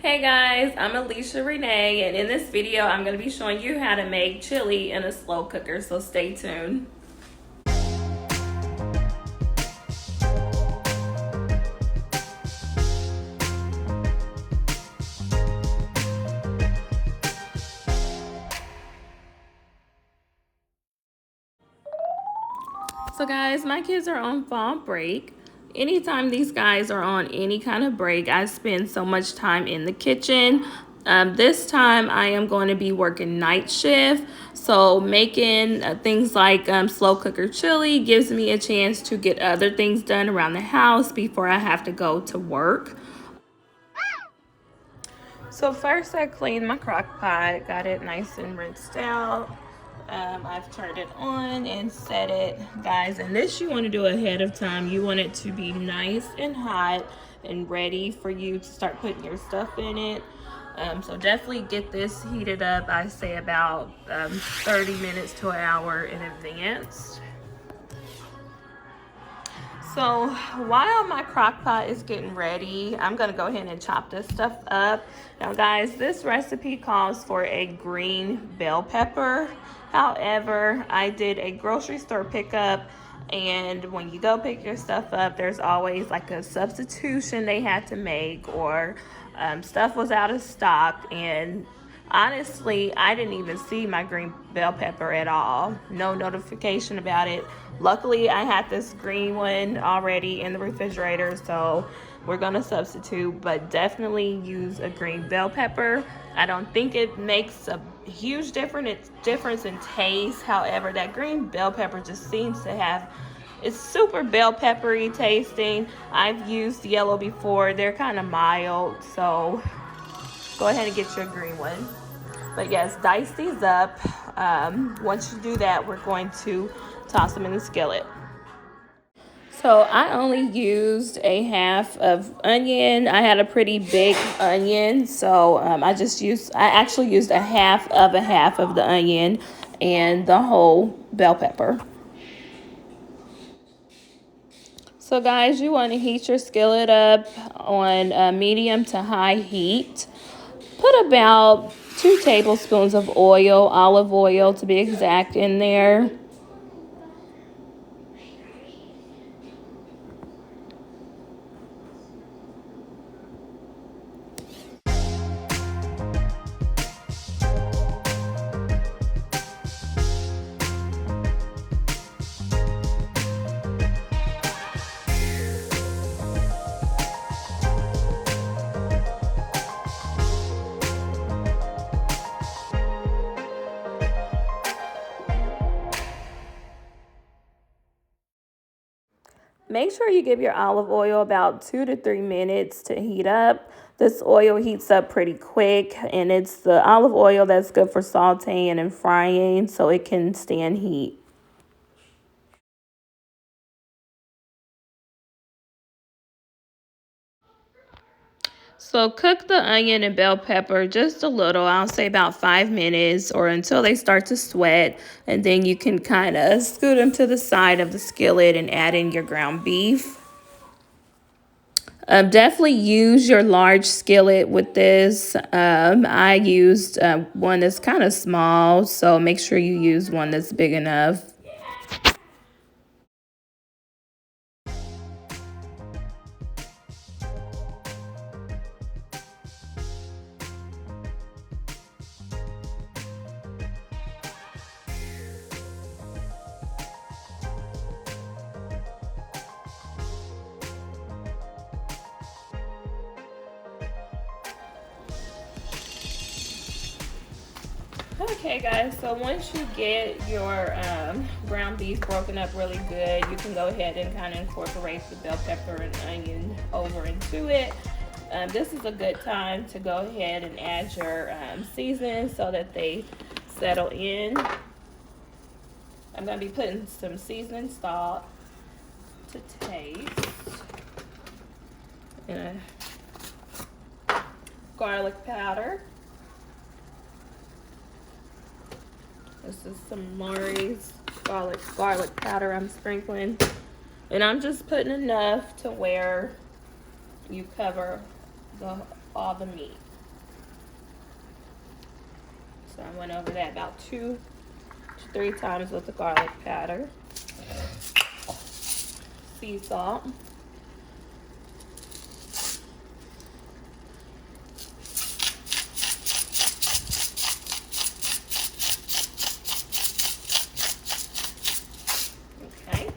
Hey guys, I'm Alicia Renee, and in this video I'm going to be showing you how to make chili in a slow cooker, so stay tuned. So guys, my kids are on fall break. Anytime these guys are on any kind of break, I spend so much time in the kitchen. This time I am going to be working night shift, so making things like slow cooker chili gives me a chance to get other things done around the house before I have to go to work. So first I cleaned my crock pot, got it nice and rinsed out. I've turned it on and set it. Guys, and this you want to do ahead of time. You want it to be nice and hot and ready for you to start putting your stuff in it. So definitely get this heated up, I say about 30 minutes to an hour in advance. So while my crock pot is getting ready, I'm gonna go ahead and chop this stuff up. Now guys, this recipe calls for a green bell pepper. However, I did a grocery store pickup, and when you go pick your stuff up, there's always like a substitution they had to make, or stuff was out of stock, and honestly, I didn't even see my green bell pepper at all. No notification about it. Luckily, I had this green one already in the refrigerator, so we're gonna substitute, but definitely use a green bell pepper. I don't think it makes a huge difference in taste. However, that green bell pepper just seems to have, it's super bell peppery tasting. I've used yellow before. They're kind of mild, so go ahead and get your green one. But yes, dice these up. Once you do that, we're going to toss them in the skillet. So I only used a half of onion. I had a pretty big onion, so I actually used a half of the onion and the whole bell pepper. So guys, you want to heat your skillet up on medium to high heat. Put about 2 tablespoons of oil, olive oil to be exact, in there. Make sure you give your olive oil about 2 to 3 minutes to heat up. This oil heats up pretty quick, and it's the olive oil that's good for sauteing and frying, so it can stand heat. So cook the onion and bell pepper just a little, I'll say about 5 minutes, or until they start to sweat, and then you can kind of scoot them to the side of the skillet and add in your ground beef. Definitely use your large skillet with this. I used one that's kind of small, so make sure you use one that's big enough. Okay guys, so once you get your ground beef broken up really good, you can go ahead and kind of incorporate the bell pepper and onion over into it. This is a good time to go ahead and add your seasonings so that they settle in. I'm going to be putting some seasoning salt to taste, and garlic powder. This is some Lori's garlic powder I'm sprinkling. And I'm just putting enough to where you cover all the meat. So I went over that about 2 to 3 times with the garlic powder. Sea salt. Okay.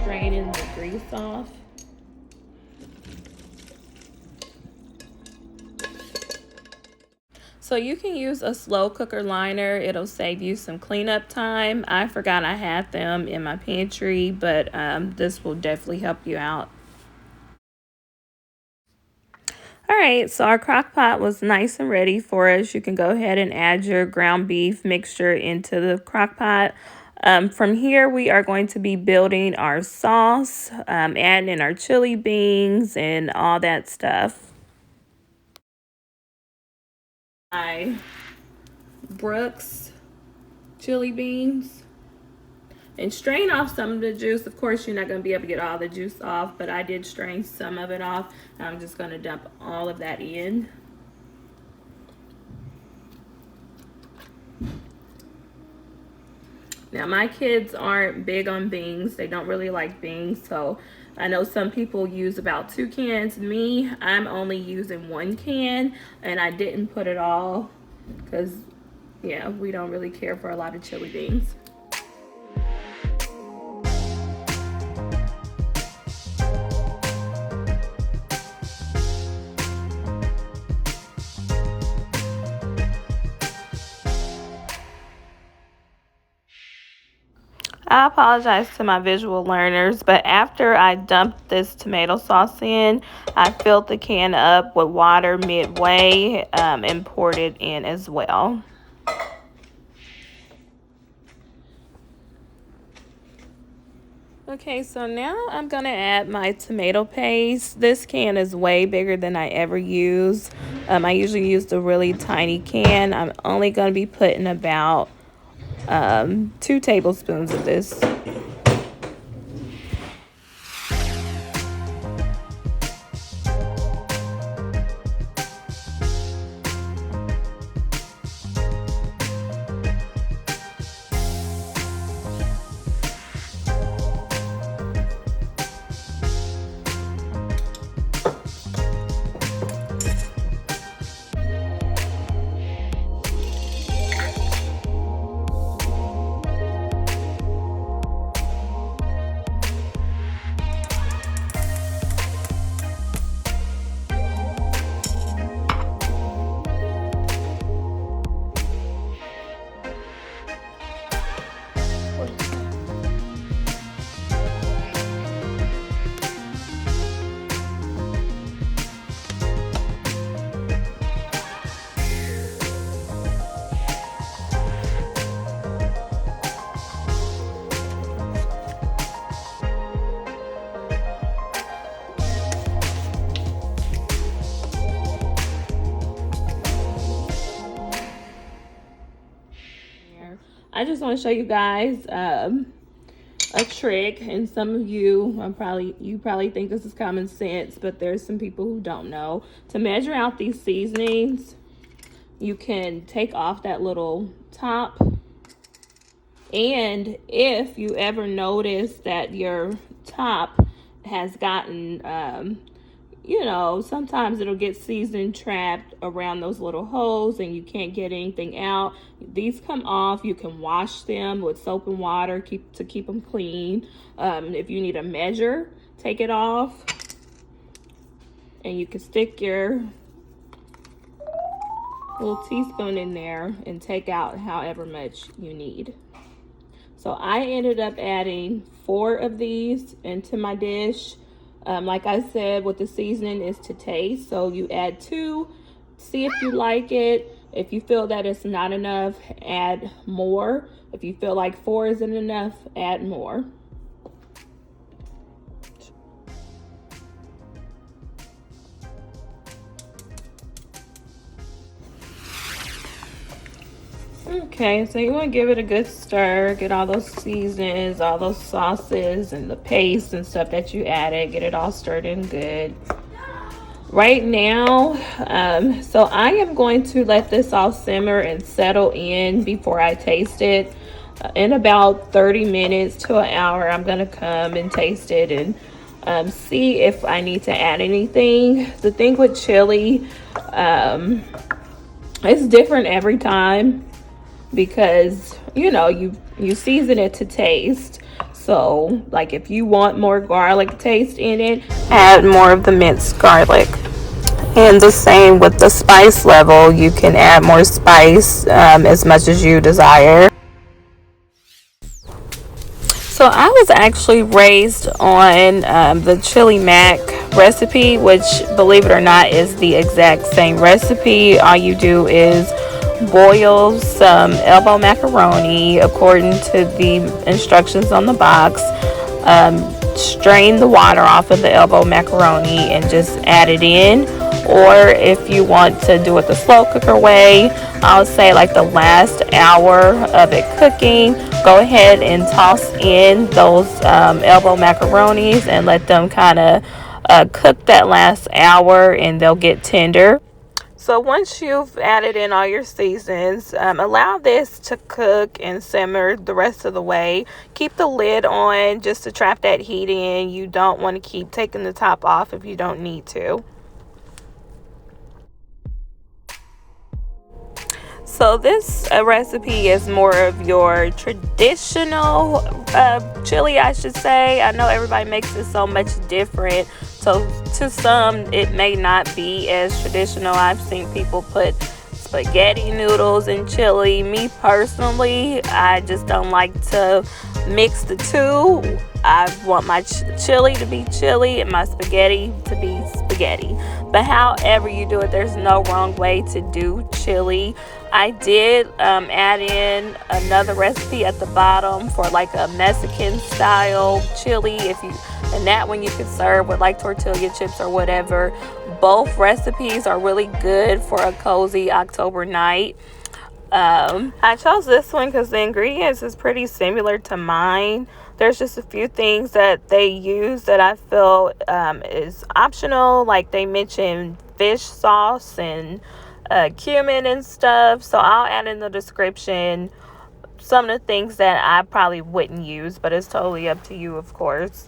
Straining the grease off. So you can use a slow cooker liner. It'll save you some cleanup time. I forgot I had them in my pantry, but this will definitely help you out. All right, so our crock pot was nice and ready for us. You can go ahead and add your ground beef mixture into the crock pot. From here, we are going to be building our sauce, adding in our chili beans and all that stuff. My Brooks chili beans. And strain off some of the juice. Of course, you're not going to be able to get all the juice off, but I did strain some of it off. I'm just going to dump all of that in. Now, my kids aren't big on beans. They don't really like beans, so I know some people use about 2 cans. Me, I'm only using 1 can, and I didn't put it all because, yeah, we don't really care for a lot of chili beans. I apologize to my visual learners, but after I dumped this tomato sauce in, I filled the can up with water midway and poured it in as well. Okay, so now I'm going to add my tomato paste. This can is way bigger than I ever use. I usually use the really tiny can. I'm only going to be putting about 2 tablespoons of this. I just want to show you guys a trick, and some of you probably think this is common sense, but there's some people who don't know. To measure out these seasonings, you can take off that little top, and if you ever notice that your top has gotten you know, sometimes it'll get seasoned trapped around those little holes and you can't get anything out. These come off. You can wash them with soap and water to keep them clean. If you need a measure, take it off. And you can stick your little teaspoon in there and take out however much you need. So I ended up adding 4 of these into my dish. Like I said, with the seasoning is to taste. So you add 2, see if you like it. If you feel that it's not enough, add more. If you feel like 4 isn't enough, add more. Okay, so you want to give it a good stir, get all those seasons, all those sauces and the paste and stuff that you added, get it all stirred in good. Right now, so I am going to let this all simmer and settle in before I taste it. In about 30 minutes to an hour, I'm going to come and taste it and see if I need to add anything. The thing with chili, it's different every time, because you season it to taste. So like if you want more garlic taste in it, add more of the minced garlic. And the same with the spice level, you can add more spice as much as you desire. So I was actually raised on the chili mac recipe, which, believe it or not, is the exact same recipe. All you do is boil some elbow macaroni according to the instructions on the box. Strain the water off of the elbow macaroni and just add it in. Or if you want to do it the slow cooker way, I'll say like the last hour of it cooking, go ahead and toss in those elbow macaronis and let them kind of cook that last hour, and they'll get tender. So once you've added in all your seasons, allow this to cook and simmer the rest of the way. Keep the lid on just to trap that heat in. You don't want to keep taking the top off if you don't need to. So this recipe is more of your traditional chili, I should say. I know everybody makes it so much different. So to some, it may not be as traditional. I've seen people put spaghetti noodles in chili. Me personally, I just don't like to mix the two. I want my chili to be chili and my spaghetti to be spaghetti. But however you do it, there's no wrong way to do chili. I did add in another recipe at the bottom for like a Mexican style chili. And that one you can serve with like tortilla chips or whatever. Both recipes are really good for a cozy October night. I chose this one because the ingredients is pretty similar to mine. There's just a few things that they use that I feel is optional. Like they mentioned fish sauce and cumin and stuff. So I'll add in the description some of the things that I probably wouldn't use, but it's totally up to you, of course.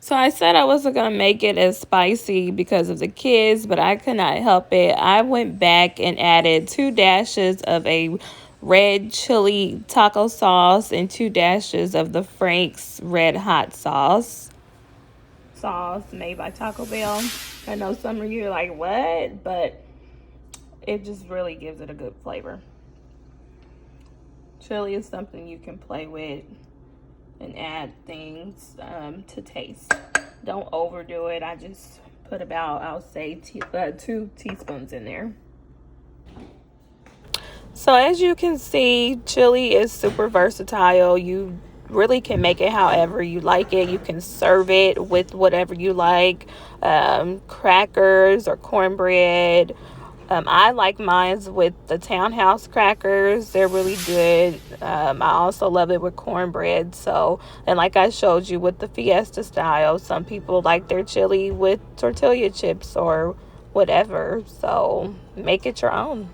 So I said I wasn't going to make it as spicy because of the kids, but I could not help it. I went back and added 2 dashes of a red chili taco sauce and 2 dashes of the Frank's red hot sauce made by Taco Bell. I know some of you are like, what? But it just really gives it a good flavor. Chili is something you can play with and add things to taste. Don't overdo it. I just put about, I'll say 2 teaspoons in there. So as you can see, chili is super versatile. You really can make it however you like it. You can serve it with whatever you like, crackers or cornbread. I like mine with the Townhouse crackers. They're really good. I also love it with cornbread. So, and like I showed you with the Fiesta style, some people like their chili with tortilla chips or whatever. So make it your own.